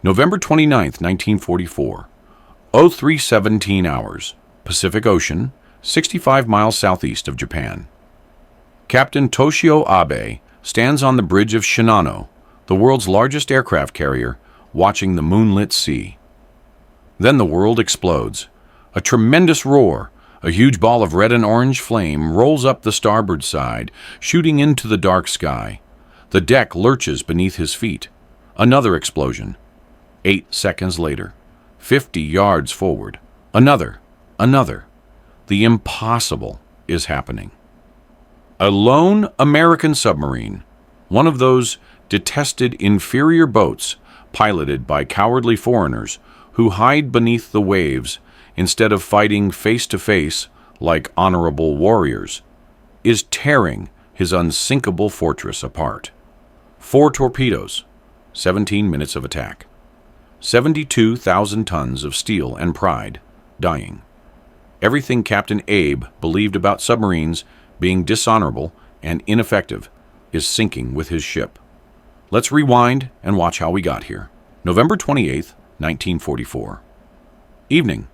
November 29th, 1944. 0317 hours. Pacific Ocean, 65 miles southeast of Japan. Captain Toshio Abe stands on the bridge of Shinano, the world's largest aircraft carrier, watching the moonlit sea. Then the world explodes. A tremendous roar, a huge ball of red and orange flame rolls up the starboard side, shooting into the dark sky. The deck lurches beneath his feet. Another explosion. 8 seconds later, 50 yards forward, another. The impossible is happening. A lone American submarine, one of those detested inferior boats piloted by cowardly foreigners who hide beneath the waves instead of fighting face to face like honorable warriors, is tearing his unsinkable fortress apart. 4 torpedoes, 17 minutes of attack. 72,000 tons of steel and pride dying. Everything Captain Abe believed about submarines being dishonorable and ineffective is sinking with his ship. Let's rewind and watch how we got here. November 28th, 1944. Evening,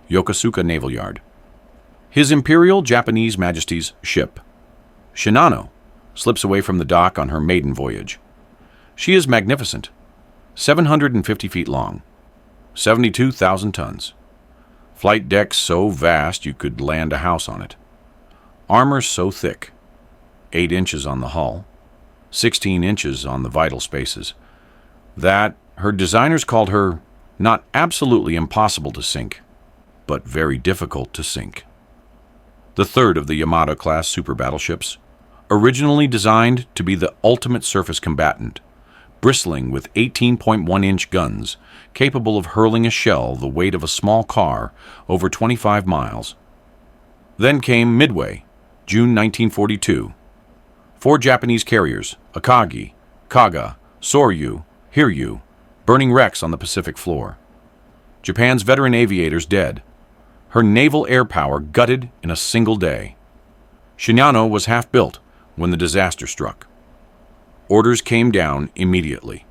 Yokosuka Naval Yard. His Imperial Japanese Majesty's ship, Shinano, slips away from the dock on her maiden voyage. She is magnificent. 750 feet long, 72,000 tons. Flight decks so vast you could land a house on it. Armor so thick, 8 inches on the hull, 16 inches on the vital spaces, that her designers called her not absolutely impossible to sink, but very difficult to sink. The third of the Yamato-class super battleships, originally designed to be the ultimate surface combatant, bristling with 18.1-inch guns, capable of hurling a shell the weight of a small car over 25 miles. Then came Midway, June 1942. 4 Japanese carriers, Akagi, Kaga, Soryu, Hiryu, burning wrecks on the Pacific floor. Japan's veteran aviators dead. Her naval air power gutted in a single day. Shinano was half built when the disaster struck. Orders came down immediately.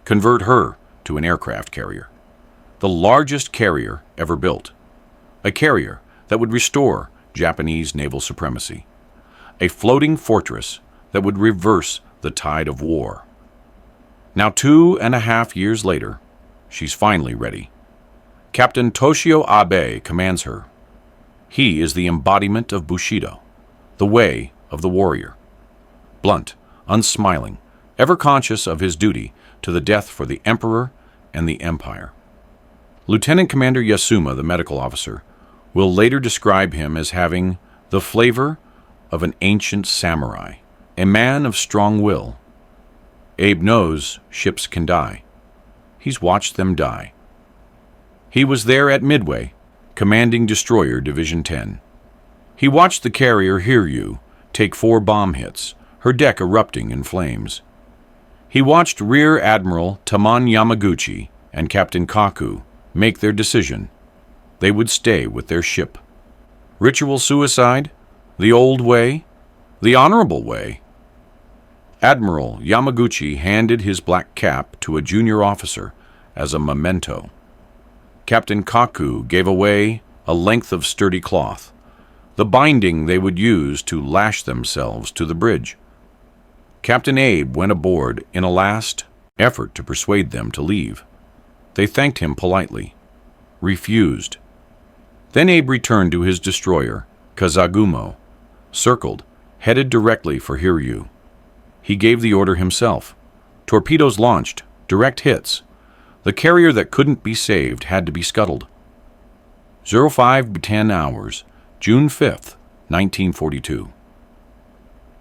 Convert her to an aircraft carrier. The largest carrier ever built. A carrier that would restore Japanese naval supremacy. A floating fortress that would reverse the tide of war. Now 2.5 years later, she's finally ready. Captain Toshio Abe commands her. He is the embodiment of Bushido, the way of the warrior. Blunt, unsmiling, ever conscious of his duty to the death for the emperor and the empire. Lieutenant Commander Yasuma, the medical officer, will later describe him as having the flavor of an ancient samurai, a man of strong will. Abe knows ships can die. He's watched them die. He was there at Midway, commanding Destroyer Division 10. He watched the carrier Hiryu take 4 bomb hits, her deck erupting in flames. He watched Rear Admiral Taman Yamaguchi and Captain Kaku make their decision. They would stay with their ship. Ritual suicide? The old way? The honorable way? Admiral Yamaguchi handed his black cap to a junior officer as a memento. Captain Kaku gave away a length of sturdy cloth, the binding they would use to lash themselves to the bridge. Captain Abe went aboard in a last effort to persuade them to leave. They thanked him politely, refused. Then Abe returned to his destroyer, Kazagumo, circled, headed directly for Hiryu. He gave the order himself. Torpedoes launched, direct hits. The carrier that couldn't be saved had to be scuttled. 0510 hours, June 5th, 1942.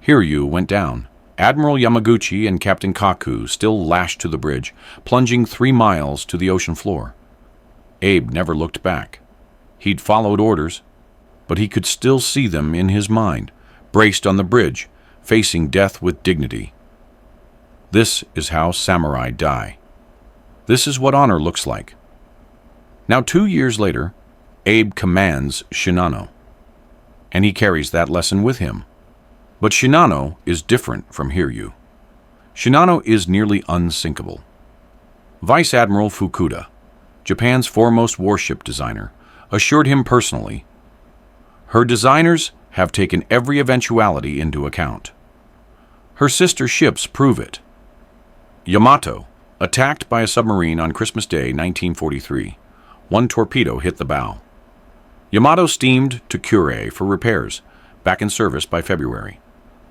Hiryu went down. Admiral Yamaguchi and Captain Kaku still lashed to the bridge, plunging 3 miles to the ocean floor. Abe never looked back. He'd followed orders, but he could still see them in his mind, braced on the bridge, facing death with dignity. This is how samurai die. This is what honor looks like. Now 2 years later, Abe commands Shinano, and he carries that lesson with him. But Shinano is different from Hiryu. Shinano is nearly unsinkable. Vice Admiral Fukuda, Japan's foremost warship designer, assured him personally, "Her designers have taken every eventuality into account. Her sister ships prove it." Yamato, attacked by a submarine on Christmas Day 1943. One torpedo hit the bow. Yamato steamed to Kure for repairs, back in service by February.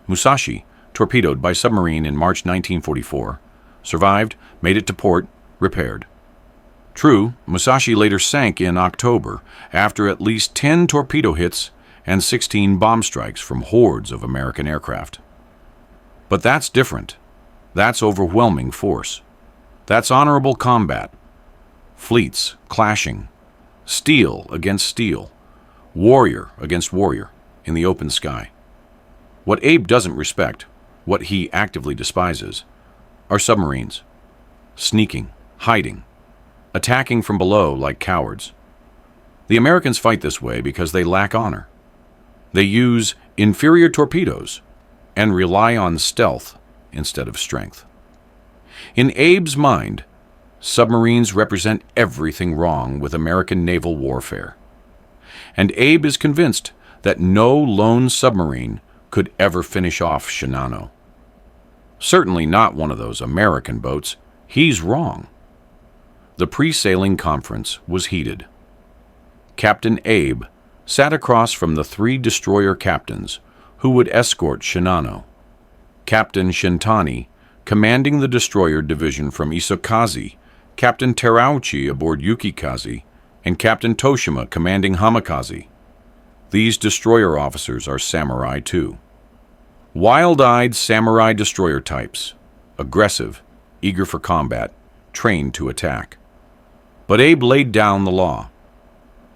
Musashi, torpedoed by submarine in March 1944, survived, made it to port, repaired. True, Musashi later sank in October after at least 10 torpedo hits and 16 bomb strikes from hordes of American aircraft. But that's different. That's overwhelming force. That's honorable combat. Fleets clashing. Steel against steel. Warrior against warrior in the open sky. What Abe doesn't respect, what he actively despises, are submarines. Sneaking, hiding, attacking from below like cowards. The Americans fight this way because they lack honor. They use inferior torpedoes and rely on stealth instead of strength. In Abe's mind, submarines represent everything wrong with American naval warfare. And Abe is convinced that no lone submarine could ever finish off Shinano. Certainly not one of those American boats. He's wrong. The pre-sailing conference was heated. Captain Abe sat across from the 3 destroyer captains who would escort Shinano. Captain Shintani, commanding the destroyer division from Isokaze, Captain Terauchi aboard Yukikaze, and Captain Toshima commanding Hamakaze. These destroyer officers are samurai too. Wild-eyed samurai destroyer types, aggressive, eager for combat, trained to attack. But Abe laid down the law.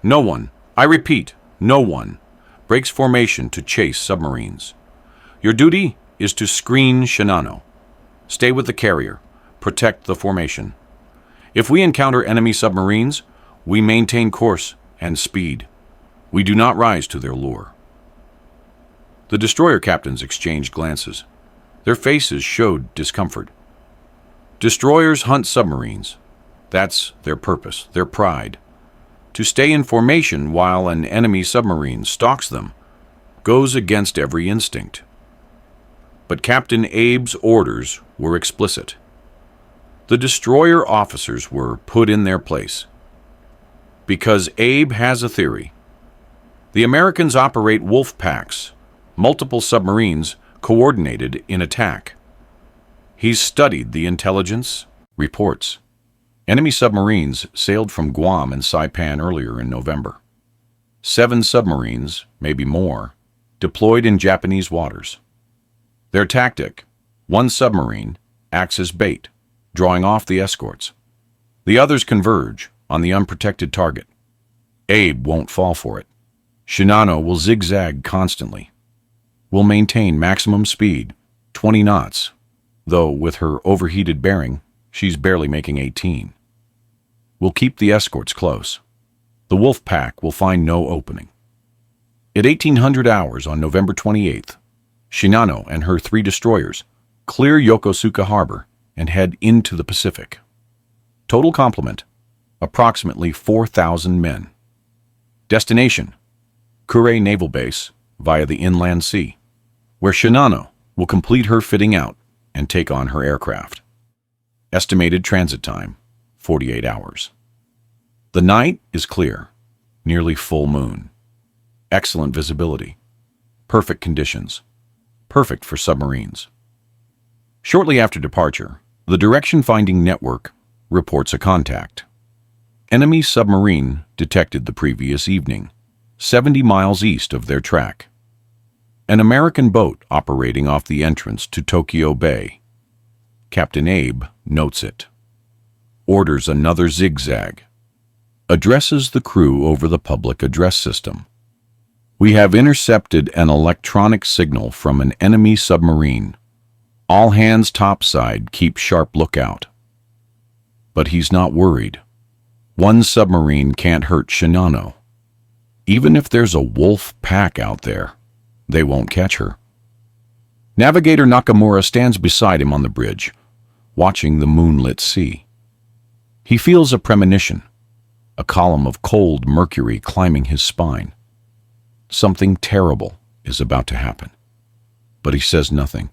No one, I repeat, no one, breaks formation to chase submarines. Your duty is to screen Shinano. Stay with the carrier. Protect the formation. If we encounter enemy submarines, we maintain course and speed. We do not rise to their lure. The destroyer captains exchanged glances. Their faces showed discomfort. Destroyers hunt submarines. That's their purpose, their pride. To stay in formation while an enemy submarine stalks them goes against every instinct. But Captain Abe's orders were explicit. The destroyer officers were put in their place. Because Abe has a theory. The Americans operate wolf packs, multiple submarines coordinated in attack. He's studied the intelligence reports. Enemy submarines sailed from Guam and Saipan earlier in November. 7 submarines, maybe more, deployed in Japanese waters. Their tactic, 1 submarine, acts as bait, drawing off the escorts. The others converge on the unprotected target. Abe won't fall for it. Shinano will zigzag constantly. Will maintain maximum speed, 20 knots, though with her overheated bearing, she's barely making 18. Will keep the escorts close. The wolf pack will find no opening. At 1800 hours on November 28th, Shinano and her 3 destroyers clear Yokosuka Harbor and head into the Pacific. Total complement, approximately 4,000 men. Destination, Kure Naval Base via the Inland Sea, where Shinano will complete her fitting out and take on her aircraft. Estimated transit time, 48 hours. The night is clear, nearly full moon. Excellent visibility. Perfect conditions. Perfect for submarines. Shortly after departure, the direction-finding network reports a contact. Enemy submarine detected the previous evening, 70 miles east of their track. An American boat operating off the entrance to Tokyo Bay. Captain Abe notes it. Orders another zigzag. Addresses the crew over the public address system. We have intercepted an electronic signal from an enemy submarine. All hands topside, keep sharp lookout. But he's not worried. 1 submarine can't hurt Shinano. Even if there's a wolf pack out there, they won't catch her. Navigator Nakamura stands beside him on the bridge, watching the moonlit sea. He feels a premonition, a column of cold mercury climbing his spine. Something terrible is about to happen. But he says nothing.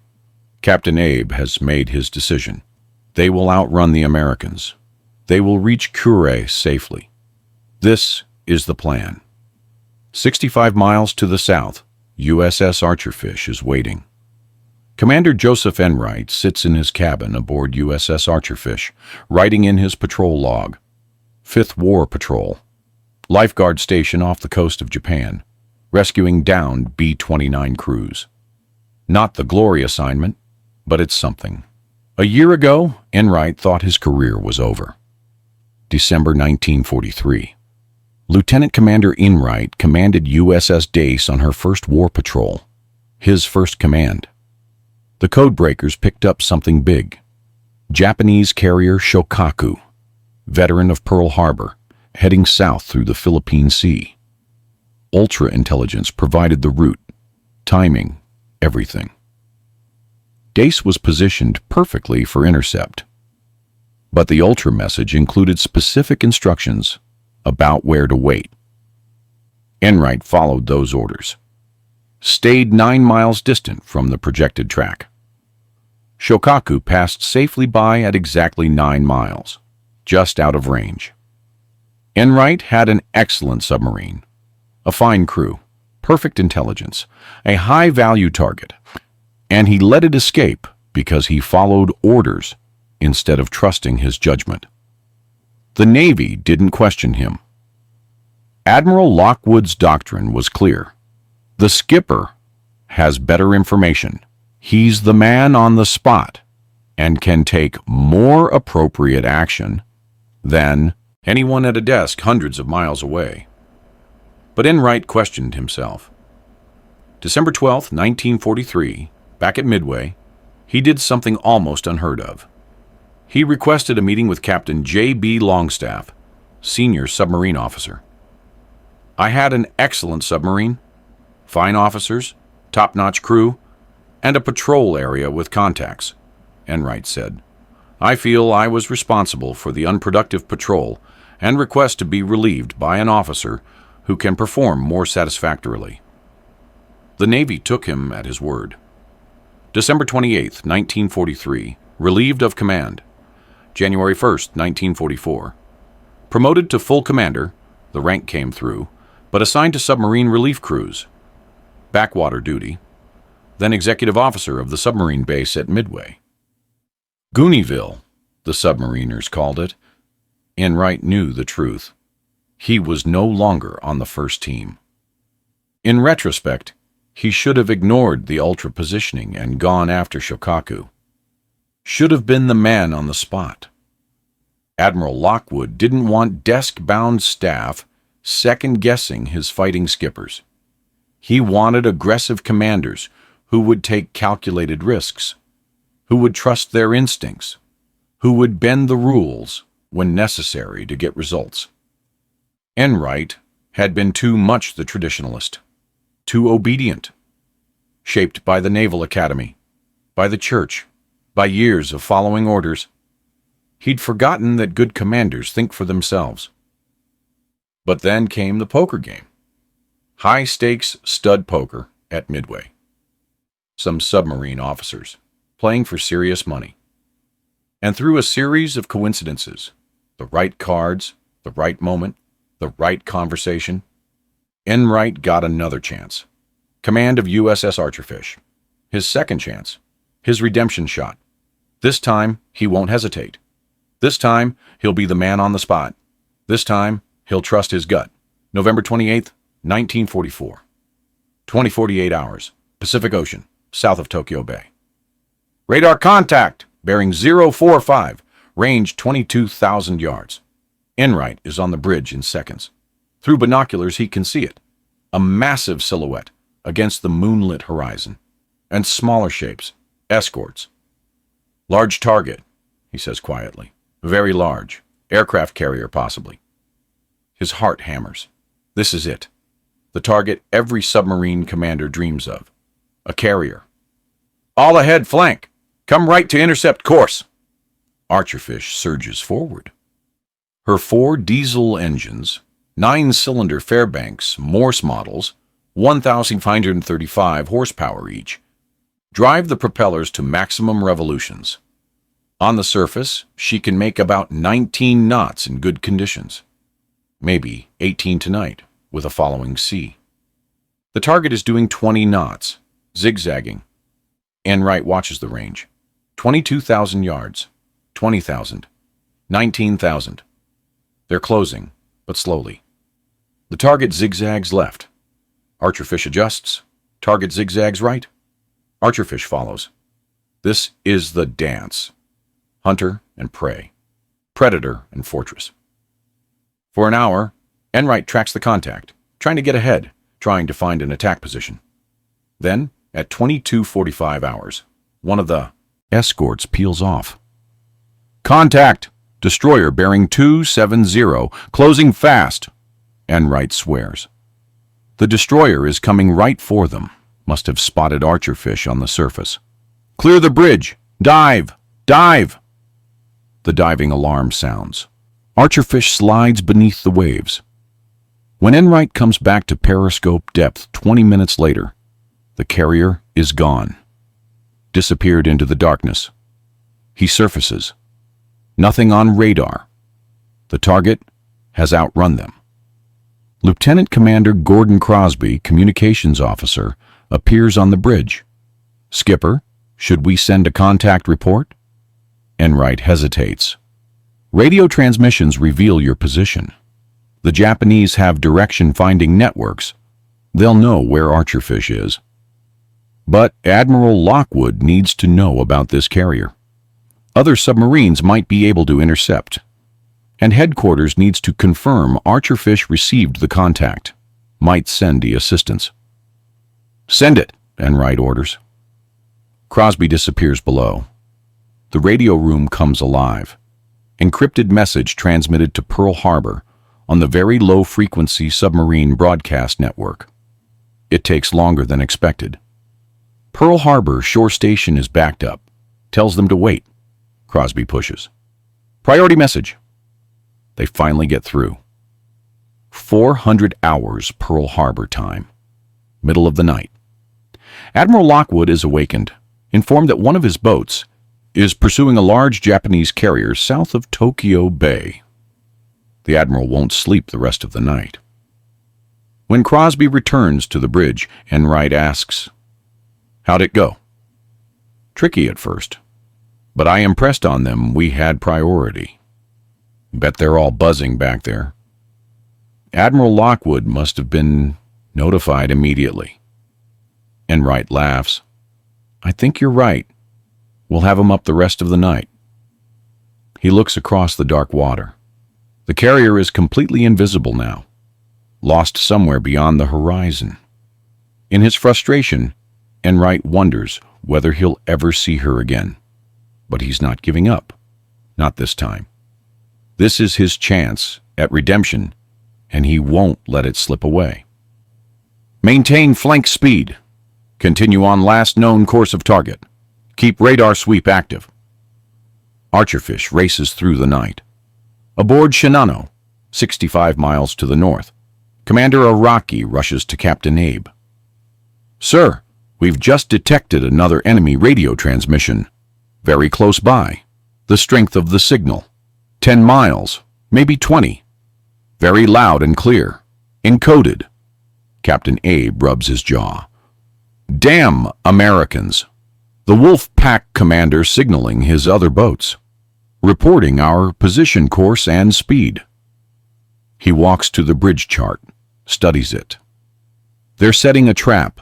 Captain Abe has made his decision. They will outrun the Americans. They will reach Kure safely. This is the plan. 65 miles to the south, USS Archerfish is waiting. Commander Joseph Enright sits in his cabin aboard USS Archerfish, writing in his patrol log. 5th War Patrol. Lifeguard station off the coast of Japan, rescuing downed B-29 crews. Not the glory assignment, but it's something. A year ago, Enright thought his career was over. December 1943. Lieutenant Commander Enright commanded USS Dace on her first war patrol, his first command. The codebreakers picked up something big. Japanese carrier Shokaku, veteran of Pearl Harbor, heading south through the Philippine Sea. Ultra intelligence provided the route, timing, everything. Dace was positioned perfectly for intercept. But the Ultra message included specific instructions about where to wait. Enright followed those orders. Stayed 9 miles distant from the projected track. Shokaku passed safely by at exactly 9 miles, just out of range. Enright had an excellent submarine, a fine crew, perfect intelligence, a high-value target, and he let it escape because he followed orders instead of trusting his judgment. The Navy didn't question him. Admiral Lockwood's doctrine was clear. The skipper has better information. He's the man on the spot and can take more appropriate action than anyone at a desk hundreds of miles away. But Enright questioned himself. December 12, 1943, back at Midway, he did something almost unheard of. He requested a meeting with Captain J.B. Longstaff, senior submarine officer. I had an excellent submarine, fine officers, top-notch crew, and a patrol area with contacts, Enright said. I feel I was responsible for the unproductive patrol and request to be relieved by an officer who can perform more satisfactorily. The Navy took him at his word. December 28, 1943, relieved of command. January 1, 1944. Promoted to full commander, the rank came through, but assigned to submarine relief crews. Backwater duty. Then executive officer of the submarine base at Midway. Gooneeville, the submariners called it. Enright knew the truth. He was no longer on the first team. In retrospect, he should have ignored the ultra positioning and gone after Shokaku. Should have been the man on the spot. Admiral Lockwood didn't want desk-bound staff second-guessing his fighting skippers. He wanted aggressive commanders who would take calculated risks, who would trust their instincts, who would bend the rules when necessary to get results. Enright had been too much the traditionalist, too obedient, shaped by the Naval Academy, by the church, by years of following orders. He'd forgotten that good commanders think for themselves. But then came the poker game. High-stakes stud poker at Midway. Some submarine officers, playing for serious money. And through a series of coincidences, the right cards, the right moment, the right conversation, Enright got another chance. Command of USS Archerfish. His second chance. His redemption shot. This time, he won't hesitate. This time, he'll be the man on the spot. This time, he'll trust his gut. November 28th, 1944. 20:48 hours. Pacific Ocean, south of Tokyo Bay. Radar contact, bearing 045, range 22,000 yards. Enright is on the bridge in seconds. Through binoculars, he can see it. A massive silhouette against the moonlit horizon. And smaller shapes, escorts. Large target, he says quietly. Very large. Aircraft carrier, possibly. His heart hammers. This is it. The target every submarine commander dreams of. A carrier. All ahead, flank. Come right to intercept course. Archerfish surges forward. Her 4 diesel engines, 9-cylinder Fairbanks Morse models, 1,535 horsepower each, drive the propellers to maximum revolutions. On the surface, she can make about 19 knots in good conditions. Maybe 18 tonight, with a following sea. The target is doing 20 knots, zigzagging. Enright watches the range. 22,000 yards, 20,000, 19,000. They're closing, but slowly. The target zigzags left. Archerfish adjusts. Target zigzags right. Archerfish follows. This is the dance. Hunter and prey. Predator and fortress. For an hour, Enright tracks the contact, trying to get ahead, trying to find an attack position. Then, at 22:45 hours, one of the escorts peels off. Contact! Destroyer bearing 270, closing fast, Enright swears. The destroyer is coming right for them. Must have spotted Archerfish on the surface. Clear the bridge! Dive! Dive! The diving alarm sounds. Archerfish slides beneath the waves. When Enright comes back to periscope depth 20 minutes later, the carrier is gone. Disappeared into the darkness. He surfaces. Nothing on radar. The target has outrun them. Lieutenant Commander Gordon Crosby, communications officer, appears on the bridge. Skipper, should we send a contact report? Enright hesitates. Radio transmissions reveal your position. The Japanese have direction-finding networks. They'll know where Archerfish is. But Admiral Lockwood needs to know about this carrier. Other submarines might be able to intercept. And headquarters needs to confirm Archerfish received the contact. Might send the assistance. Send it, Enright orders. Crosby disappears below. The radio room comes alive. Encrypted message transmitted to Pearl Harbor on the very low-frequency submarine broadcast network. It takes longer than expected. Pearl Harbor shore station is backed up. Tells them to wait. Crosby pushes. Priority message. They finally get through. 400 hours Pearl Harbor time. Middle of the night. Admiral Lockwood is awakened, informed that one of his boats is pursuing a large Japanese carrier south of Tokyo Bay. The Admiral won't sleep the rest of the night. When Crosby returns to the bridge, Enright asks, "How'd it go?" Tricky at first, but I impressed on them we had priority. Bet they're all buzzing back there. Admiral Lockwood must have been notified immediately. Enright laughs. I think you're right. We'll have him up the rest of the night. He looks across the dark water. The carrier is completely invisible now, lost somewhere beyond the horizon. In his frustration, Enright wonders whether he'll ever see her again. But he's not giving up. Not this time. This is his chance at redemption, and he won't let it slip away. Maintain flank speed. Continue on last known course of target. Keep radar sweep active. Archerfish races through the night. Aboard Shinano, 65 miles to the north, Commander Araki rushes to Captain Abe. Sir, we've just detected another enemy radio transmission. Very close by. The strength of the signal. 10 miles, maybe 20. Very loud and clear. Encoded. Captain Abe rubs his jaw. Damn Americans. The Wolf Pack commander signaling his other boats. Reporting our position course and speed. He walks to the bridge chart, studies it. They're setting a trap.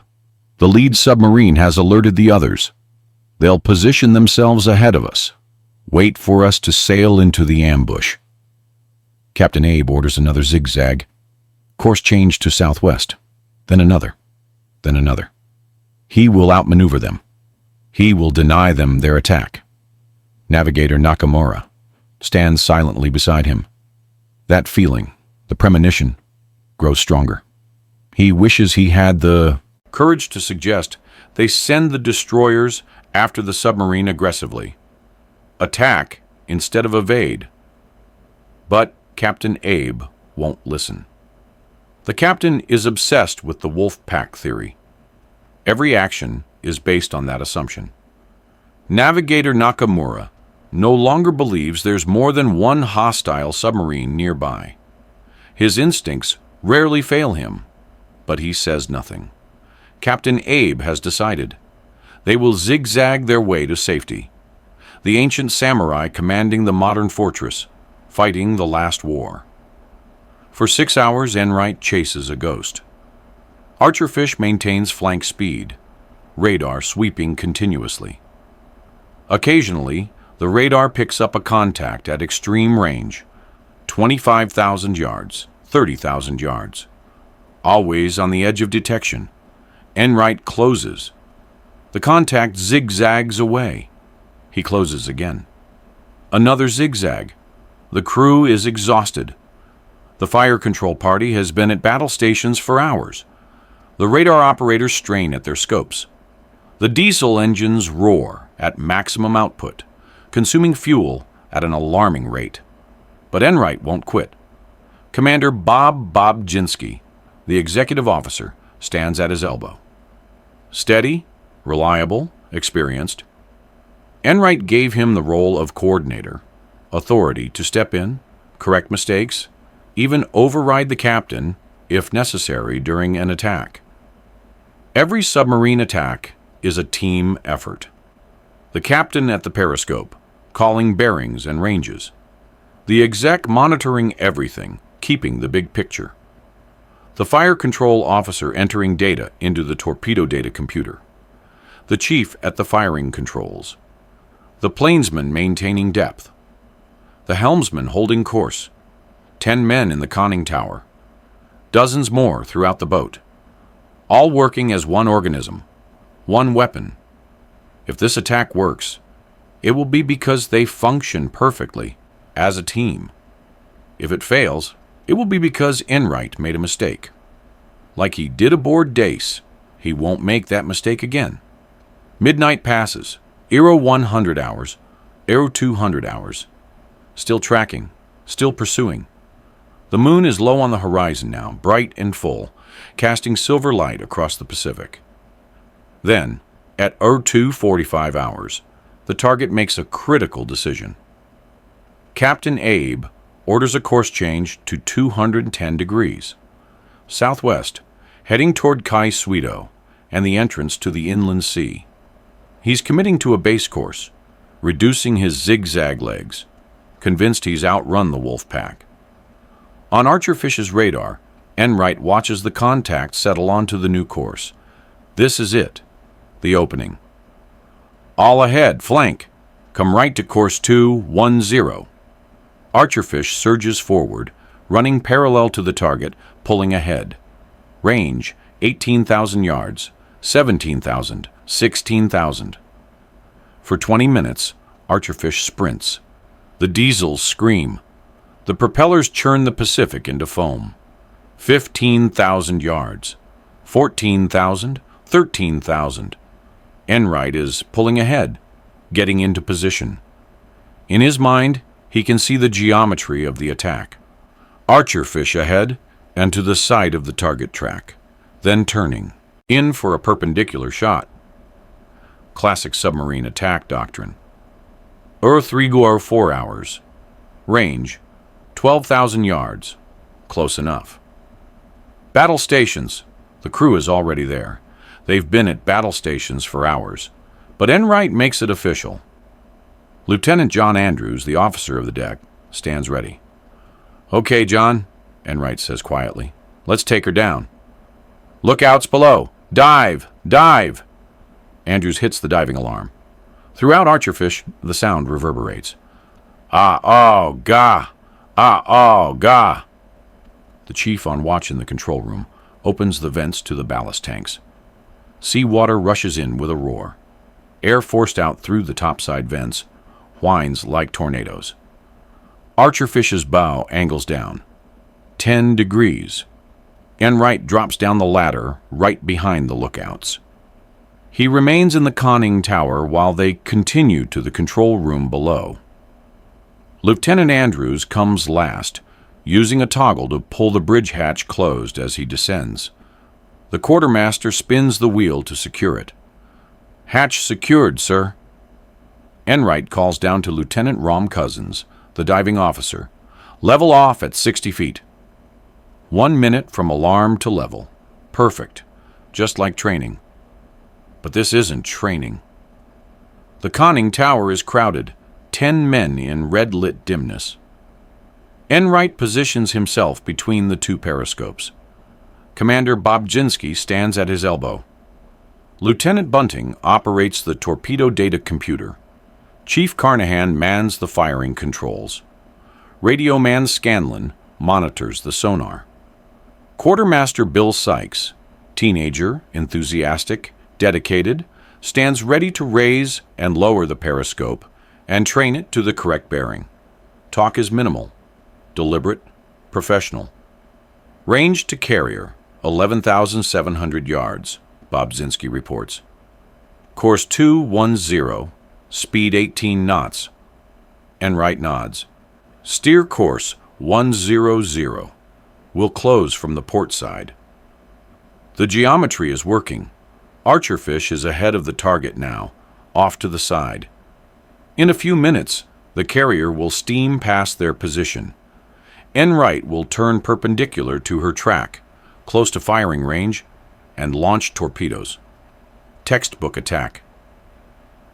The lead submarine has alerted the others. They'll position themselves ahead of us. Wait for us to sail into the ambush. Captain Abe orders another zigzag. Course change to southwest. Then another. Then another. He will outmaneuver them. He will deny them their attack. Navigator Nakamura stands silently beside him. That feeling, the premonition, grows stronger. He wishes he had the courage to suggest they send the destroyers after the submarine aggressively. Attack instead of evade. But Captain Abe won't listen. The captain is obsessed with the wolf pack theory. Every action is based on that assumption. Navigator Nakamura no longer believes there's more than one hostile submarine nearby. His instincts rarely fail him, but he says nothing. Captain Abe has decided. They will zigzag their way to safety. The ancient samurai commanding the modern fortress, fighting the last war. For 6 hours, Enright chases a ghost. Archerfish maintains flank speed, radar sweeping continuously. Occasionally, the radar picks up a contact at extreme range, 25,000 yards, 30,000 yards. Always on the edge of detection, Enright closes. The contact zigzags away. He closes again. Another zigzag. The crew is exhausted. The fire control party has been at battle stations for hours. The radar operators strain at their scopes. The diesel engines roar at maximum output, consuming fuel at an alarming rate. But Enright won't quit. Commander Bob Bobjinski, the executive officer, stands at his elbow. Steady, reliable, experienced. Enright gave him the role of coordinator, authority to step in, correct mistakes, even override the captain if necessary during an attack. Every submarine attack is a team effort. The captain at the periscope, calling bearings and ranges. The exec monitoring everything, keeping the big picture. The fire control officer entering data into the torpedo data computer. The chief at the firing controls. The plainsman maintaining depth. The helmsman holding course. 10 men in the conning tower. Dozens more throughout the boat. All working as one organism, one weapon. If this attack works, it will be because they function perfectly as a team. If it fails, it will be because Enright made a mistake. Like he did aboard Dace, he won't make that mistake again. Midnight passes. Aero 100 hours. Aero 200 hours. Still tracking. Still pursuing. The moon is low on the horizon now, bright and full, casting silver light across the Pacific. Then, at 02:45 hours, the target makes a critical decision. Captain Abe orders a course change to 210 degrees, southwest, heading toward Kai Suido and the entrance to the inland sea. He's committing to a base course, reducing his zigzag legs, convinced he's outrun the wolf pack. On Archerfish's radar, Enright watches the contact settle onto the new course. This is it, the opening. All ahead, flank. Come right to course 210. Archerfish surges forward, running parallel to the target, pulling ahead. Range, 18,000 yards, 17,000, 16,000. For 20 minutes, Archerfish sprints. The diesels scream. The propellers churn the Pacific into foam. 15,000 yards. 14,000, 13,000. Enright is pulling ahead, getting into position. In his mind, he can see the geometry of the attack. Archerfish ahead and to the side of the target track, then turning, in for a perpendicular shot. Classic submarine attack doctrine. Earth rigor 4 hours. Range, 12,000 yards. Close enough. Battle stations. The crew is already there. They've been at battle stations for hours. But Enright makes it official. Lieutenant John Andrews, the officer of the deck, stands ready. "Okay, John," Enright says quietly. "Let's take her down." "Lookouts below! Dive! Dive!" Andrews hits the diving alarm. Throughout Archerfish, the sound reverberates. "Ah-oh-ga! Ah-oh-ga!" The chief on watch in the control room opens the vents to the ballast tanks. Seawater rushes in with a roar. Air forced out through the topside vents whines like tornadoes. Archerfish's bow angles down. 10 degrees. Enright drops down the ladder right behind the lookouts. He remains in the conning tower while they continue to the control room below. Lieutenant Andrews comes last using a toggle to pull the bridge hatch closed as he descends. The quartermaster spins the wheel to secure it. "Hatch secured, sir." Enright calls down to Lieutenant Rom Cousins, the diving officer. "Level off at 60 feet. 1 minute from alarm to level. Perfect. Just like training." But this isn't training. The conning tower is crowded, 10 men in red-lit dimness. Enright positions himself between the two periscopes. Commander Bobzinski stands at his elbow. Lieutenant Bunting operates the torpedo data computer. Chief Carnahan mans the firing controls. Radio man Scanlon monitors the sonar. Quartermaster Bill Sykes, teenager, enthusiastic, dedicated, stands ready to raise and lower the periscope and train it to the correct bearing. Talk is minimal, deliberate, professional. Range to carrier, 11,700 yards, Bobzinski reports. Course 210, speed 18 knots. Enright nods. Steer course 100. We'll close from the port side. The geometry is working. Archerfish is ahead of the target now, off to the side. In a few minutes, the carrier will steam past their position. Enright will turn perpendicular to her track, close to firing range, and launch torpedoes. Textbook attack.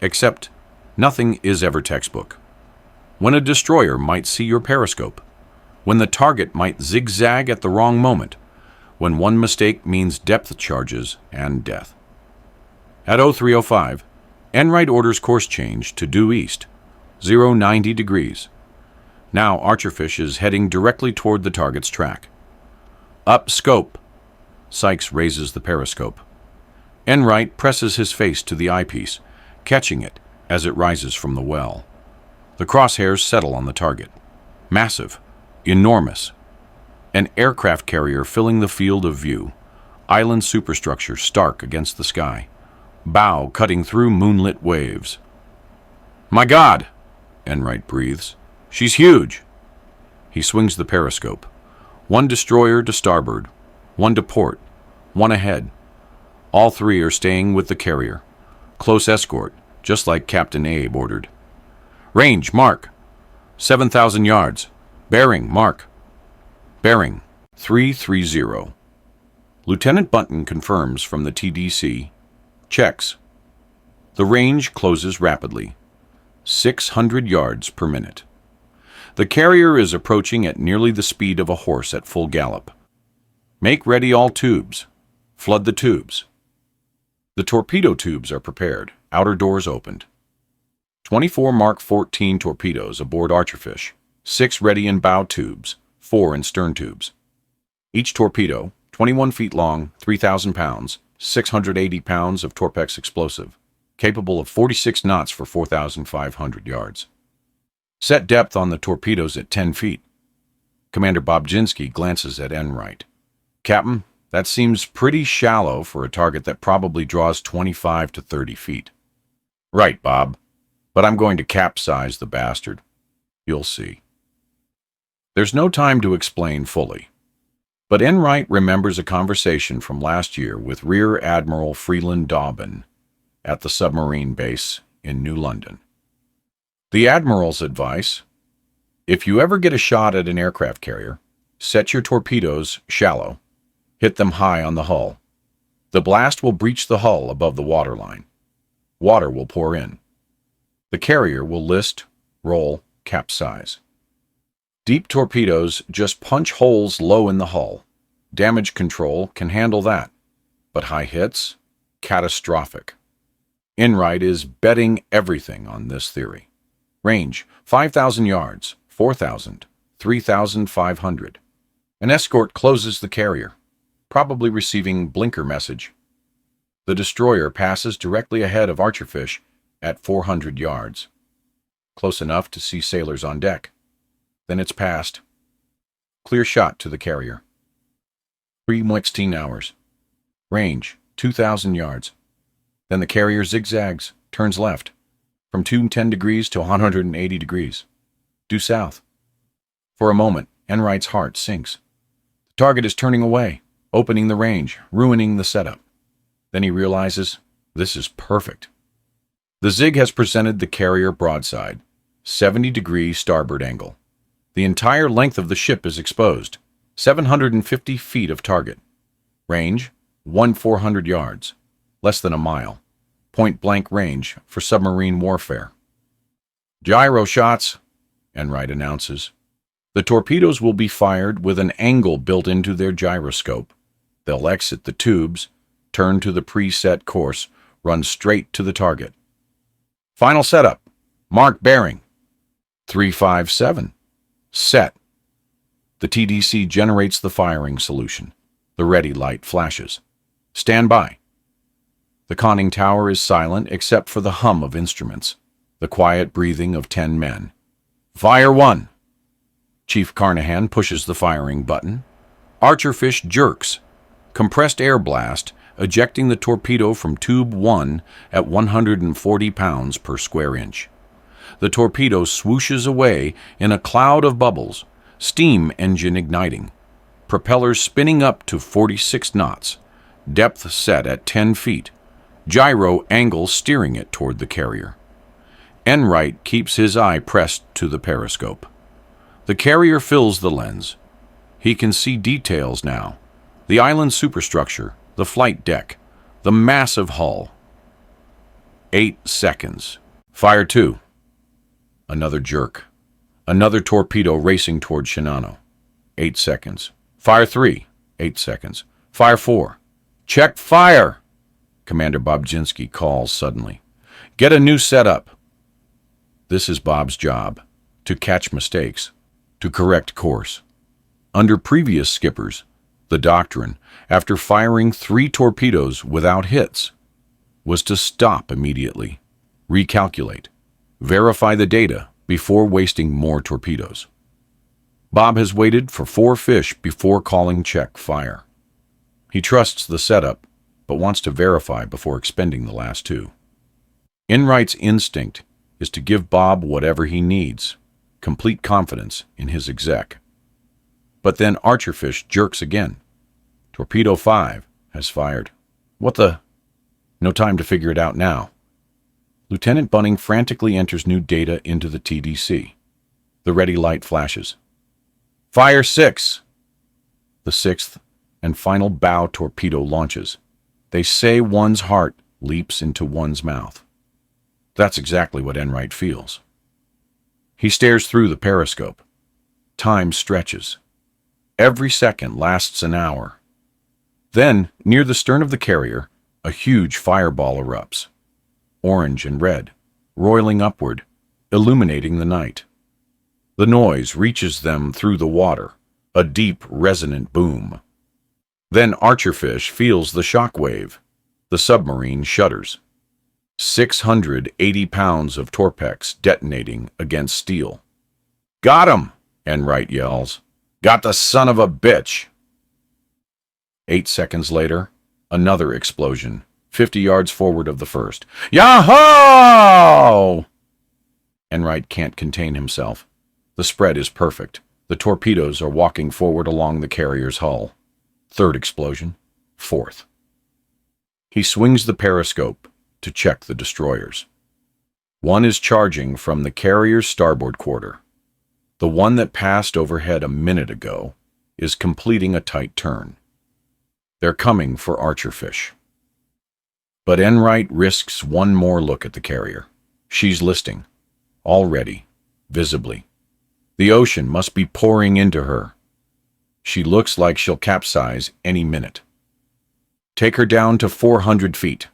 Except, nothing is ever textbook. When a destroyer might see your periscope, when the target might zigzag at the wrong moment, when one mistake means depth charges and death. At 0305, Enright orders course change to due east, 090 degrees. Now Archerfish is heading directly toward the target's track. Up scope. Sykes raises the periscope. Enright presses his face to the eyepiece, catching it as it rises from the well. The crosshairs settle on the target. Massive, enormous. An aircraft carrier filling the field of view. Island superstructure stark against the sky. Bow cutting through moonlit waves. "My God!" Enright breathes. "She's huge!" He swings the periscope. One destroyer to starboard, one to port, one ahead. All three are staying with the carrier. Close escort, just like Captain Abe ordered. "Range, mark. 7,000 yards. Bearing, mark." Bearing, 330. Lieutenant Bunting confirms from the TDC. Checks. The range closes rapidly. 600 yards per minute. The carrier is approaching at nearly the speed of a horse at full gallop. Make ready all tubes. Flood the tubes. The torpedo tubes are prepared. Outer doors opened. 24 Mark 14 torpedoes aboard Archerfish. 6 ready in bow tubes, 4 in stern tubes. Each torpedo, 21 feet long, 3,000 pounds, 680 pounds of Torpex explosive, capable of 46 knots for 4,500 yards. Set depth on the torpedoes at 10 feet. Commander Bobzinski glances at Enright. "Captain, that seems pretty shallow for a target that probably draws 25 to 30 feet. "Right, Bob. But I'm going to capsize the bastard. You'll see." There's no time to explain fully. But Enright remembers a conversation from last year with Rear Admiral Freeland Dobbin at the submarine base in New London. The Admiral's advice: if you ever get a shot at an aircraft carrier, set your torpedoes shallow, hit them high on the hull. The blast will breach the hull above the waterline. Water will pour in. The carrier will list, roll, capsize. Deep torpedoes just punch holes low in the hull. Damage control can handle that. But high hits? Catastrophic. Enright is betting everything on this theory. Range, 5,000 yards, 4,000, 3,500. An escort closes the carrier, probably receiving blinker message. The destroyer passes directly ahead of Archerfish at 400 yards. Close enough to see sailors on deck. Then it's past. Clear shot to the carrier. 3 hours. Range, 2,000 yards. Then the carrier zigzags, turns left, from 210 degrees to 180 degrees. Due south. For a moment, Enright's heart sinks. The target is turning away, opening the range, ruining the setup. Then he realizes this is perfect. The Zig has presented the carrier broadside, 70-degree starboard angle. The entire length of the ship is exposed, 750 feet of target. Range, 1,400 yards, less than a mile. Point-blank range for submarine warfare. Gyro shots, Enright announces. The torpedoes will be fired with an angle built into their gyroscope. They'll exit the tubes, turn to the preset course, run straight to the target. Final setup. Mark bearing. 357. Set. The TDC generates the firing solution. The ready light flashes. Stand by. The conning tower is silent except for the hum of instruments, the quiet breathing of 10 men. Fire 1. Chief Carnahan pushes the firing button. Archerfish jerks. Compressed air blast, ejecting the torpedo from tube 1 at 140 pounds per square inch. The torpedo swooshes away in a cloud of bubbles, steam engine igniting, propellers spinning up to 46 knots, depth set at 10 feet, gyro angle steering it toward the carrier. Enright keeps his eye pressed to the periscope. The carrier fills the lens. He can see details now. The island superstructure, the flight deck, the massive hull. 8 seconds. Fire 2. Another jerk. Another torpedo racing toward Shinano. 8 seconds. Fire 3. 8 seconds. Fire 4. Check fire! Commander Bobzinski calls suddenly. Get a new setup. This is Bob's job, to catch mistakes, to correct course. Under previous skippers, the doctrine, after firing 3 torpedoes without hits, was to stop immediately, recalculate, verify the data before wasting more torpedoes. Bob has waited for 4 fish before calling check fire. He trusts the setup, but wants to verify before expending the last 2. Enright's instinct is to give Bob whatever he needs, complete confidence in his exec. But then Archerfish jerks again. Torpedo 5 has fired. What the? No time to figure it out now. Lieutenant Bunning frantically enters new data into the TDC. The ready light flashes. Fire 6! The 6th and final bow torpedo launches. They say one's heart leaps into one's mouth. That's exactly what Enright feels. He stares through the periscope. Time stretches. Every second lasts an hour. Then, near the stern of the carrier, a huge fireball erupts. Orange and red, roiling upward, illuminating the night. The noise reaches them through the water, a deep, resonant boom. Then Archerfish feels the shock wave. The submarine shudders. 680 pounds of Torpex detonating against steel. Got him! Enright yells. Got the son of a bitch! 8 seconds later, another explosion, 50 yards forward of the first. Yahoo! Enright can't contain himself. The spread is perfect. The torpedoes are walking forward along the carrier's hull. 3rd explosion. 4th. He swings the periscope to check the destroyers. One is charging from the carrier's starboard quarter. The one that passed overhead a minute ago is completing a tight turn. They're coming for Archerfish. But Enright risks one more look at the carrier. She's listing. Already. Visibly. The ocean must be pouring into her. She looks like she'll capsize any minute. Take her down to 400 feet.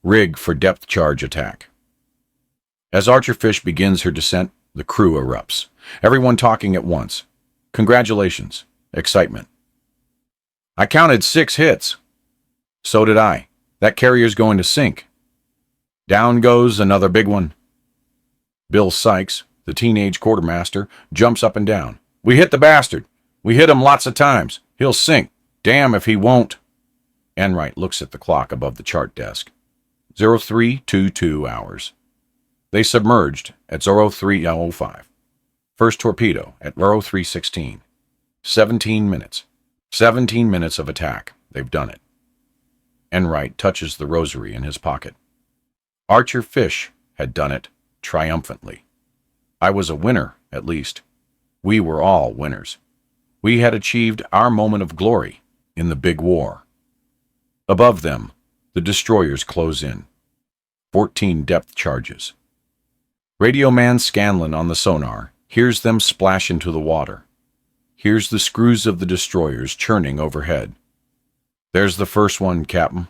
Rig for depth charge attack. As Archerfish begins her descent, the crew erupts. Everyone talking at once. Congratulations. Excitement. I counted 6 hits. So did I. That carrier's going to sink. Down goes another big one. Bill Sykes, the teenage quartermaster, jumps up and down. We hit the bastard. We hit him lots of times. He'll sink. Damn if he won't. Enright looks at the clock above the chart desk. 0322 hours. They submerged at 0305. First torpedo at 0316. 17 minutes. 17 minutes of attack. They've done it. Enright touches the rosary in his pocket. Archerfish had done it triumphantly. I was a winner, at least. We were all winners. We had achieved our moment of glory in the big war. Above them, the destroyers close in. 14 depth charges. Radio man Scanlon on the sonar hears them splash into the water. Hears the screws of the destroyers churning overhead. There's the first one, Captain.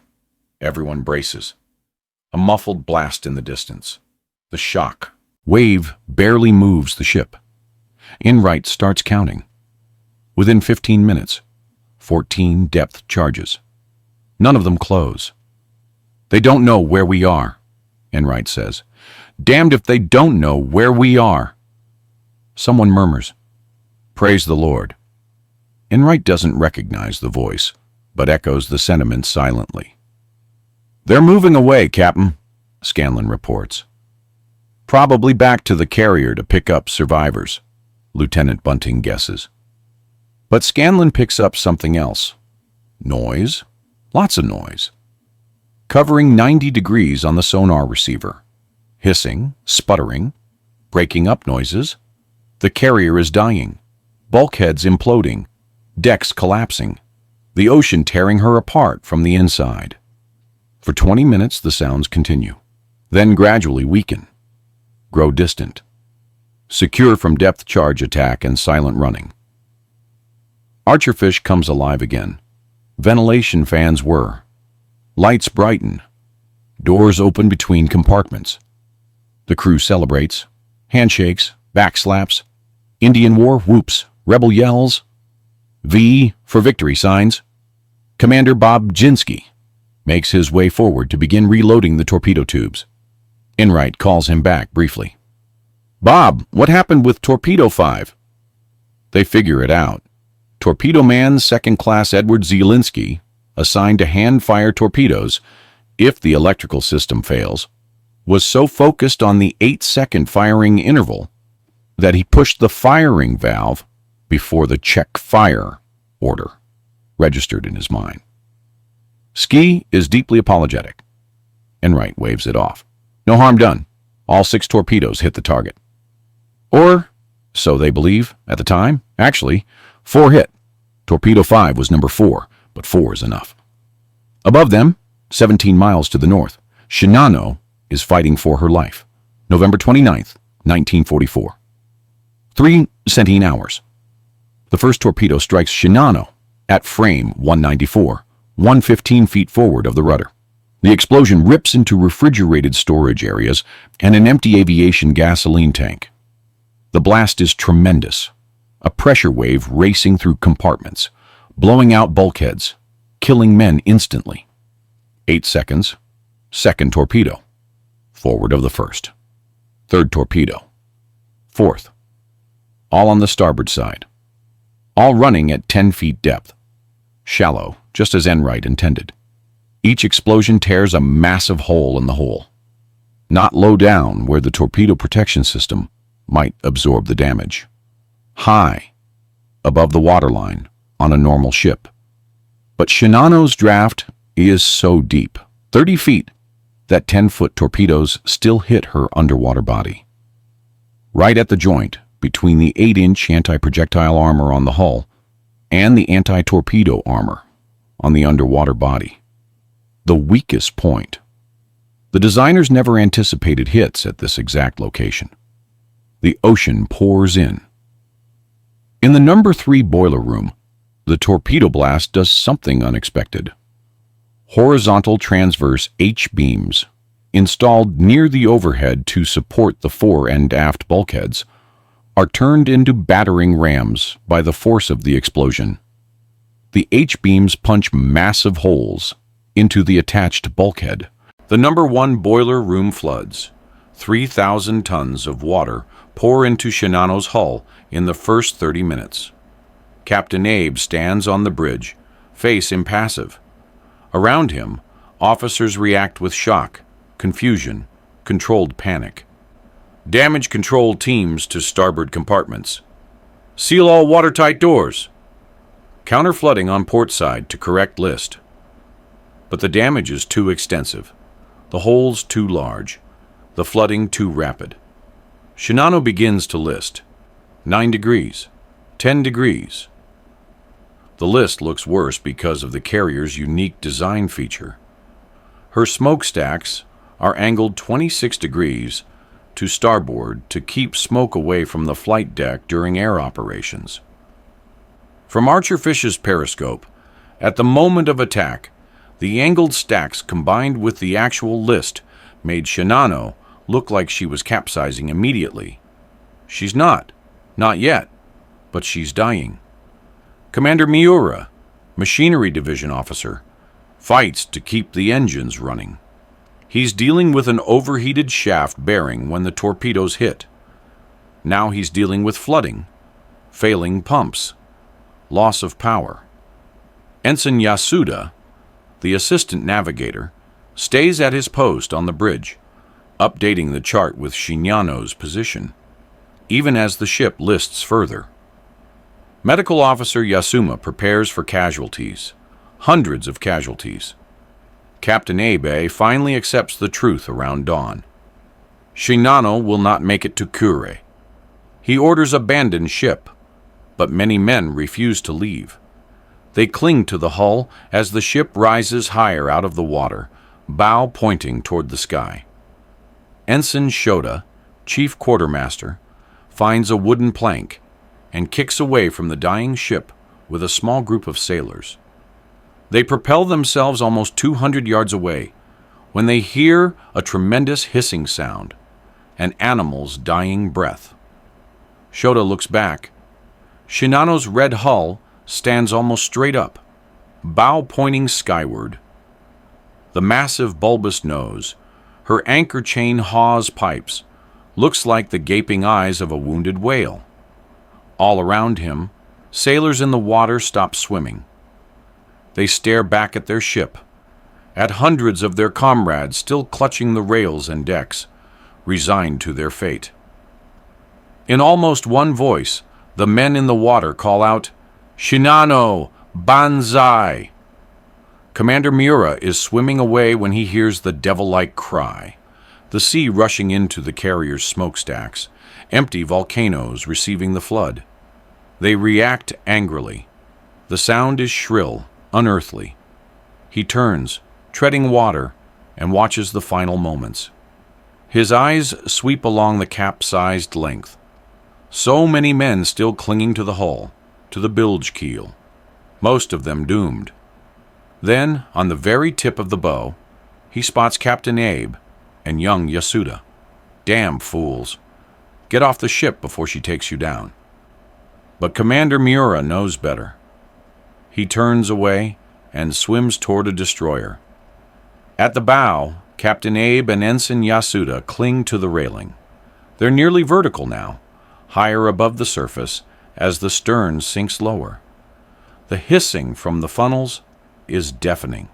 Everyone braces. A muffled blast in the distance. The shock. Wave barely moves the ship. Enright starts counting. Within 15 minutes, 14 depth charges. None of them close. They don't know where we are, Enright says. Damned if they don't know where we are. Someone murmurs, Praise the Lord. Enright doesn't recognize the voice, but echoes the sentiment silently. They're moving away, Captain, Scanlon reports. Probably back to the carrier to pick up survivors, Lieutenant Bunting guesses. But Scanlon picks up something else. Noise. Lots of noise. Covering 90 degrees on the sonar receiver. Hissing, sputtering, breaking up noises. The carrier is dying. Bulkheads imploding. Decks collapsing. The ocean tearing her apart from the inside. For 20 minutes the sounds continue, then gradually weaken, grow distant, secure from depth charge attack and silent running. Archerfish comes alive again. Ventilation fans whir. Lights brighten. Doors open between compartments. The crew celebrates. Handshakes, backslaps, Indian war whoops, rebel yells. V for victory signs. Commander Bob Jinsky makes his way forward to begin reloading the torpedo tubes. Enright calls him back briefly. Bob, what happened with Torpedo 5? They figure it out. Torpedo Man Second Class Edward Zielinski, assigned to hand-fire torpedoes if the electrical system fails, was so focused on the 8-second firing interval that he pushed the firing valve before the check fire order registered in his mind. Ski is deeply apologetic. Enright waves it off. No harm done. All 6 torpedoes hit the target. Or, so they believe at the time. Actually, 4 hit. Torpedo 5 was number 4, but 4 is enough. Above them, 17 miles to the north, Shinano is fighting for her life. November 29th, 1944. 3 Centene hours. The first torpedo strikes Shinano at frame 194, 115 feet forward of the rudder. The explosion rips into refrigerated storage areas and an empty aviation gasoline tank. The blast is tremendous, a pressure wave racing through compartments, blowing out bulkheads, killing men instantly. 8 seconds, second torpedo, forward of the first. Third torpedo, fourth, all on the starboard side, all running at 10 feet depth, shallow, just as Enright intended. Each explosion tears a massive hole in the hull, not low down where the torpedo protection system might absorb the damage. High, above the waterline, on a normal ship. But Shinano's draft is so deep, 30 feet, that 10-foot torpedoes still hit her underwater body. Right at the joint between the 8-inch anti-projectile armor on the hull and the anti-torpedo armor on the underwater body. The weakest point. The designers never anticipated hits at this exact location. The ocean pours in. In the number 3 boiler room, the torpedo blast does something unexpected. Horizontal transverse H-beams, installed near the overhead to support the fore and aft bulkheads, are turned into battering rams by the force of the explosion. The H-beams punch massive holes into the attached bulkhead. The number 1 boiler room floods. 3,000 tons of water pour into Shinano's hull in the first 30 minutes. Captain Abe stands on the bridge, face impassive. Around him, officers react with shock, confusion, controlled panic. Damage control teams to starboard compartments. Seal all watertight doors. Counter-flooding on port side to correct list. But the damage is too extensive. The holes too large. The flooding too rapid. Shinano begins to list. 9 degrees. 10 degrees. The list looks worse because of the carrier's unique design feature. Her smokestacks are angled 26 degrees to starboard to keep smoke away from the flight deck during air operations. From Archerfish's periscope, at the moment of attack, the angled stacks combined with the actual list made Shinano look like she was capsizing immediately. She's not yet, but she's dying. Commander Miura, Machinery Division officer, fights to keep the engines running. He's dealing with an overheated shaft bearing when the torpedoes hit. Now he's dealing with flooding, failing pumps, loss of power. Ensign Yasuda, the assistant navigator, stays at his post on the bridge, updating the chart with Shinano's position, even as the ship lists further. Medical Officer Yasuma prepares for casualties, hundreds of casualties. Captain Abe finally accepts the truth around dawn. Shinano will not make it to Kure. He orders abandon ship, but many men refuse to leave. They cling to the hull as the ship rises higher out of the water, bow pointing toward the sky. Ensign Shota, chief quartermaster, finds a wooden plank and kicks away from the dying ship with a small group of sailors. They propel themselves almost 200 yards away when they hear a tremendous hissing sound, an animal's dying breath. Shota looks back. Shinano's red hull stands almost straight up, bow pointing skyward. The massive bulbous nose, her anchor chain hawse pipes, looks like the gaping eyes of a wounded whale. All around him, sailors in the water stop swimming. They stare back at their ship, at hundreds of their comrades still clutching the rails and decks, resigned to their fate. In almost one voice, the men in the water call out, "Shinano! Banzai!" Commander Miura is swimming away when he hears the devil-like cry, the sea rushing into the carrier's smokestacks, empty volcanoes receiving the flood. They react angrily. The sound is shrill, unearthly. He turns, treading water, and watches the final moments. His eyes sweep along the capsized length. So many men still clinging to the hull, to the bilge keel, most of them doomed. Then, on the very tip of the bow, he spots Captain Abe and young Yasuda. Damn fools. Get off the ship before she takes you down. But Commander Miura knows better. He turns away and swims toward a destroyer. At the bow, Captain Abe and Ensign Yasuda cling to the railing. They're nearly vertical now, higher above the surface as the stern sinks lower. The hissing from the funnels is deafening.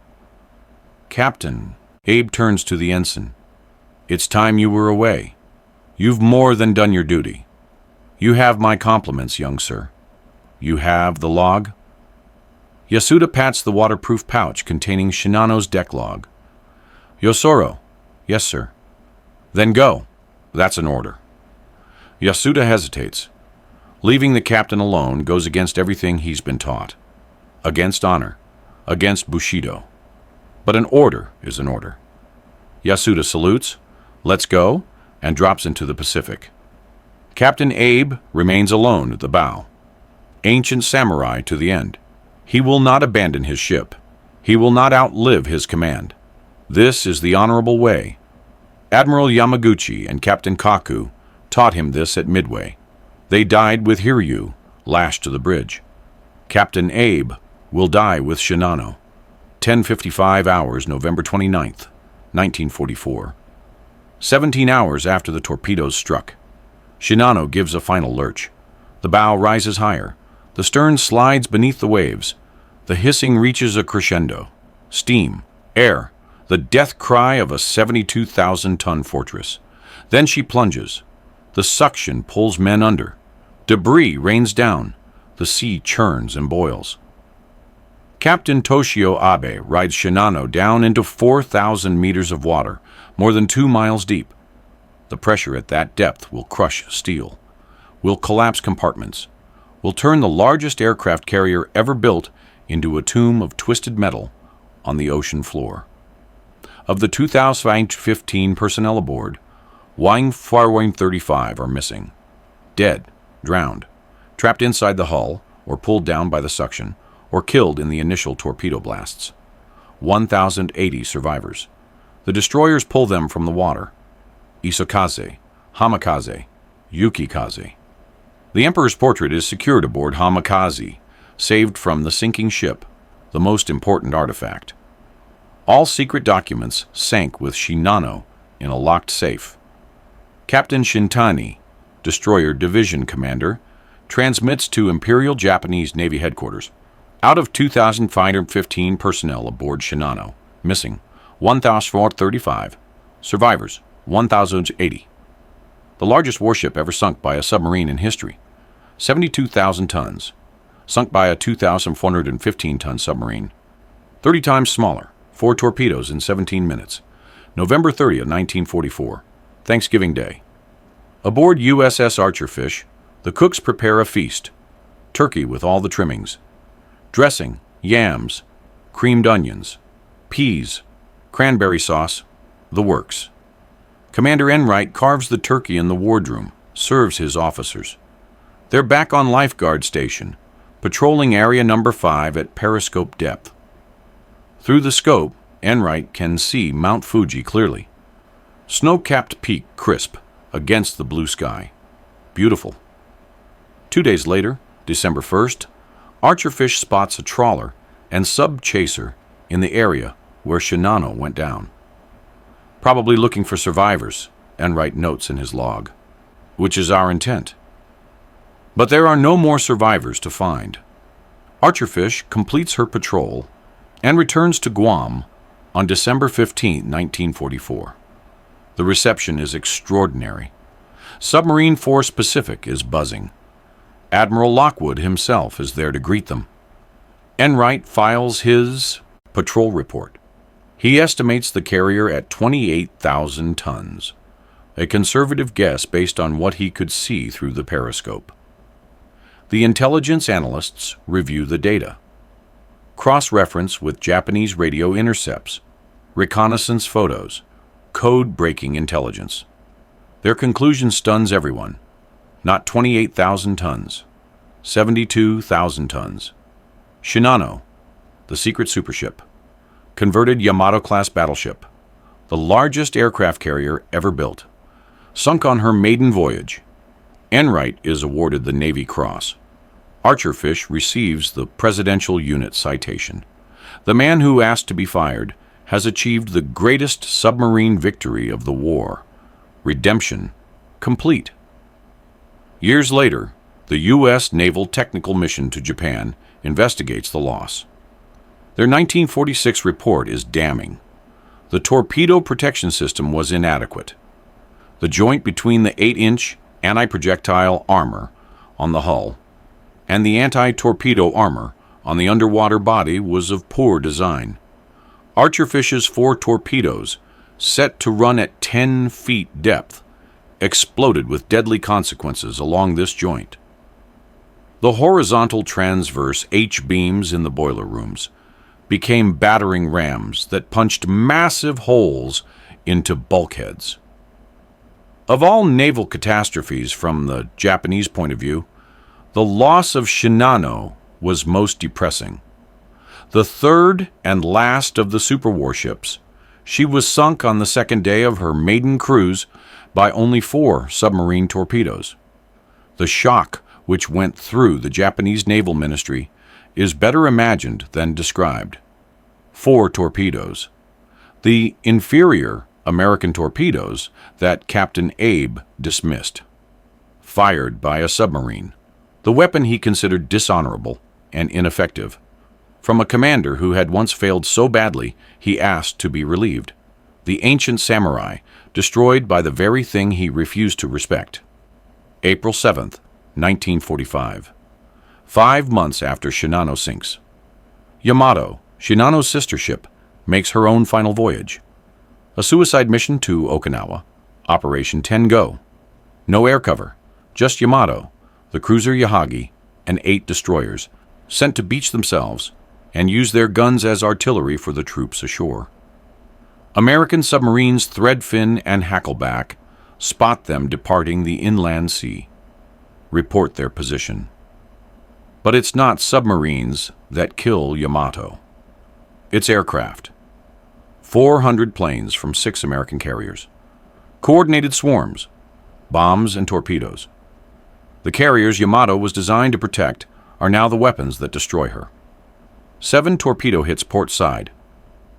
"Captain," Abe turns to the ensign, "it's time you were away. You've more than done your duty. You have my compliments, young sir. You have the log?" Yasuda pats the waterproof pouch containing Shinano's deck log. "Yosoro." "Yes, sir." "Then go. That's an order." Yasuda hesitates. Leaving the captain alone goes against everything he's been taught. Against honor. Against Bushido. But an order is an order. Yasuda salutes, lets go, and drops into the Pacific. Captain Abe remains alone at the bow. Ancient samurai to the end. He will not abandon his ship. He will not outlive his command. This is the honorable way. Admiral Yamaguchi and Captain Kaku taught him this at Midway. They died with Hiryu, lashed to the bridge. Captain Abe will die with Shinano. 10:55 hours, November 29th, 1944. 17 hours after the torpedoes struck. Shinano gives a final lurch. The bow rises higher. The stern slides beneath the waves. The hissing reaches a crescendo. Steam, air, the death cry of a 72,000-ton fortress. Then she plunges. The suction pulls men under. Debris rains down. The sea churns and boils. Captain Toshio Abe rides Shinano down into 4,000 meters of water, more than 2 miles deep. The pressure at that depth will crush steel, will collapse compartments, will turn the largest aircraft carrier ever built into a tomb of twisted metal on the ocean floor. Of the 2,015 personnel aboard, Wang 35 are missing. Dead, drowned, trapped inside the hull, or pulled down by the suction, or killed in the initial torpedo blasts. 1,080 survivors. The destroyers pull them from the water. Isokaze, Hamikaze, Yukikaze. The Emperor's portrait is secured aboard Hamikaze, saved from the sinking ship, the most important artifact. All secret documents sank with Shinano in a locked safe. Captain Shintani, destroyer division commander, transmits to Imperial Japanese Navy headquarters. Out of 2,515 personnel aboard Shinano, missing 1,435, survivors 1,080. The largest warship ever sunk by a submarine in history, 72,000 tons, sunk by a 2,415-ton submarine. 30 times smaller, 4 torpedoes in 17 minutes. November 30th, 1944, Thanksgiving Day. Aboard USS Archerfish, the cooks prepare a feast. Turkey with all the trimmings. Dressing, yams, creamed onions, peas, cranberry sauce, the works. Commander Enright carves the turkey in the wardroom, serves his officers. They're back on lifeguard station, patrolling area number 5 at periscope depth. Through the scope, Enright can see Mount Fuji clearly. Snow-capped peak crisp against the blue sky. Beautiful. 2 days later, December 1st, Archerfish spots a trawler and sub-chaser in the area where Shinano went down. Probably looking for survivors, Enright notes in his log, which is our intent. But there are no more survivors to find. Archerfish completes her patrol and returns to Guam on December 15, 1944. The reception is extraordinary. Submarine Force Pacific is buzzing. Admiral Lockwood himself is there to greet them. Enright files his patrol report. He estimates the carrier at 28,000 tons, a conservative guess based on what he could see through the periscope. The intelligence analysts review the data, cross-reference with Japanese radio intercepts, reconnaissance photos, code-breaking intelligence. Their conclusion stuns everyone. Not 28,000 tons, 72,000 tons. Shinano, the secret supership, converted Yamato-class battleship, the largest aircraft carrier ever built, sunk on her maiden voyage. Enright is awarded the Navy Cross. Archerfish receives the Presidential Unit Citation. The man who asked to be fired has achieved the greatest submarine victory of the war. Redemption complete. Years later, the U.S. Naval Technical Mission to Japan investigates the loss. Their 1946 report is damning. The torpedo protection system was inadequate. The joint between the 8-inch anti-projectile armor on the hull and the anti-torpedo armor on the underwater body was of poor design. Archerfish's 4 torpedoes, set to run at 10 feet depth, exploded with deadly consequences along this joint. The horizontal transverse H-beams in the boiler rooms became battering rams that punched massive holes into bulkheads. Of all naval catastrophes from the Japanese point of view, the loss of Shinano was most depressing. The third and last of the superwarships, she was sunk on the second day of her maiden cruise by only 4 submarine torpedoes. The shock which went through the Japanese Naval Ministry is better imagined than described. 4 torpedoes. The inferior American torpedoes that Captain Abe dismissed. Fired by a submarine, the weapon he considered dishonorable and ineffective, from a commander who had once failed so badly he asked to be relieved. The ancient samurai, destroyed by the very thing he refused to respect. April 7th, 1945. 5 months after Shinano sinks. Yamato, Shinano's sister ship, makes her own final voyage. A suicide mission to Okinawa. Operation 10 Go. No air cover, just Yamato, the cruiser Yahagi, and 8 destroyers, sent to beach themselves and use their guns as artillery for the troops ashore. American submarines Threadfin and Hackleback spot them departing the inland sea. Report their position. But it's not submarines that kill Yamato. It's aircraft. 400 planes from 6 American carriers. Coordinated swarms, bombs and torpedoes. The carriers Yamato was designed to protect are now the weapons that destroy her. 7 torpedo hits port side,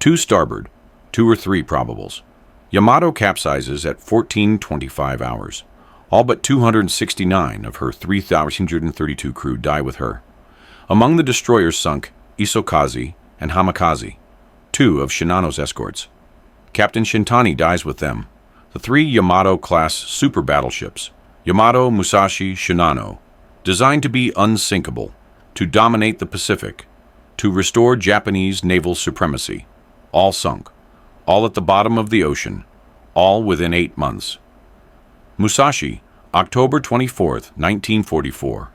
2 starboard, 2 or 3 probables. Yamato capsizes at 14:25 hours. All but 269 of her 3,332 crew die with her. Among the destroyers sunk Isokaze and Hamakaze, 2 of Shinano's escorts. Captain Shintani dies with them. The 3 Yamato-class super battleships, Yamato, Musashi, Shinano, designed to be unsinkable, to dominate the Pacific, to restore Japanese naval supremacy, all sunk, all at the bottom of the ocean, all within 8 months. Musashi, October 24, 1944.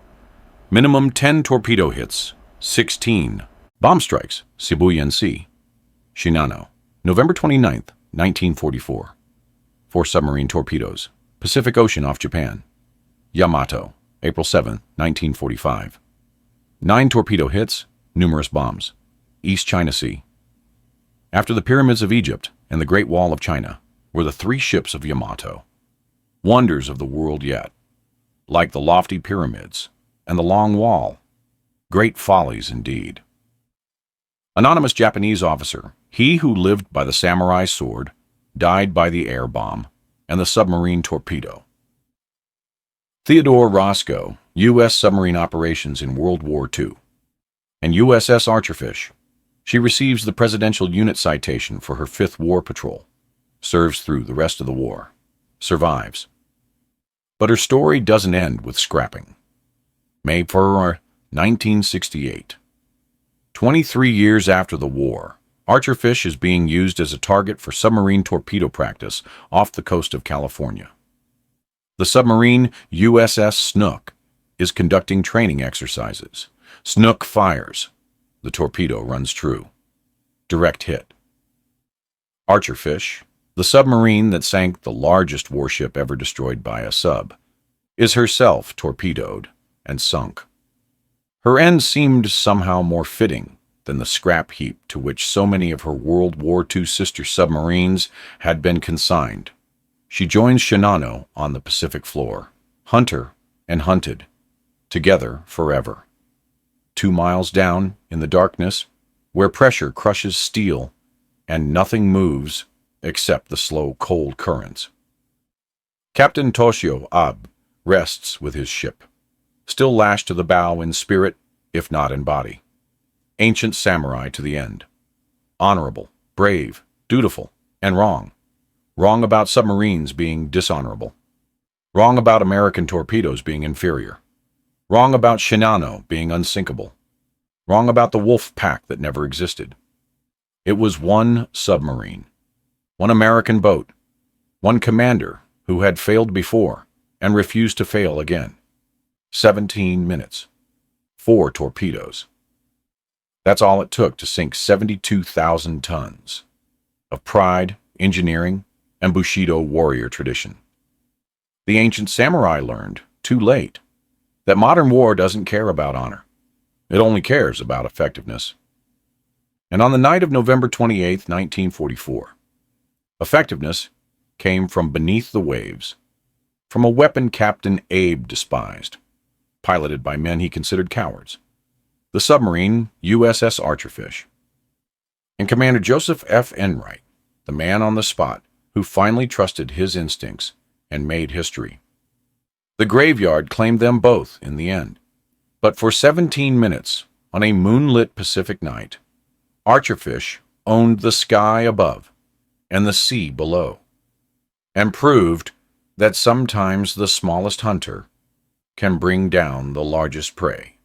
Minimum 10 torpedo hits, 16. Bomb strikes, Sibuyan Sea. Shinano, November 29, 1944. 4 submarine torpedoes, Pacific Ocean off Japan. Yamato, April 7, 1945. 9 torpedo hits, numerous bombs. East China Sea. After the Pyramids of Egypt and the Great Wall of China were the 3 ships of Yamato. Wonders of the world yet, like the lofty pyramids and the long wall. Great follies indeed. Anonymous Japanese officer, he who lived by the samurai sword, died by the air bomb and the submarine torpedo. Theodore Roscoe, U.S. submarine operations in World War II, and USS Archerfish. She receives the Presidential Unit Citation for her 5th War Patrol, serves through the rest of the war, survives. But her story doesn't end with scrapping. May 4, 1968. 23 years after the war, Archerfish is being used as a target for submarine torpedo practice off the coast of California. The submarine USS Snook is conducting training exercises. Snook fires. The torpedo runs true. Direct hit. Archerfish, the submarine that sank the largest warship ever destroyed by a sub, is herself torpedoed and sunk. Her end seemed somehow more fitting than the scrap heap to which so many of her World War II sister submarines had been consigned. She joins Shinano on the Pacific floor, hunter and hunted, together forever. 2 miles down, in the darkness, where pressure crushes steel and nothing moves except the slow, cold currents. Captain Toshio Abe rests with his ship, still lashed to the bow in spirit, if not in body. Ancient samurai to the end. Honorable, brave, dutiful, and wrong. Wrong about submarines being dishonorable. Wrong about American torpedoes being inferior. Wrong about Shinano being unsinkable. Wrong about the wolf pack that never existed. It was one submarine, one American boat, one commander who had failed before and refused to fail again. 17 minutes. 4 torpedoes. That's all it took to sink 72,000 tons of pride, engineering, and Bushido warrior tradition. The ancient samurai learned, too late, that modern war doesn't care about honor. It only cares about effectiveness. And on the night of November 28, 1944, effectiveness came from beneath the waves, from a weapon Captain Abe despised, piloted by men he considered cowards, the submarine USS Archerfish, and Commander Joseph Enright, the man on the spot who finally trusted his instincts and made history. The graveyard claimed them both in the end. But for 17 minutes, on a moonlit Pacific night, Archerfish owned the sky above and the sea below, and proved that sometimes the smallest hunter can bring down the largest prey.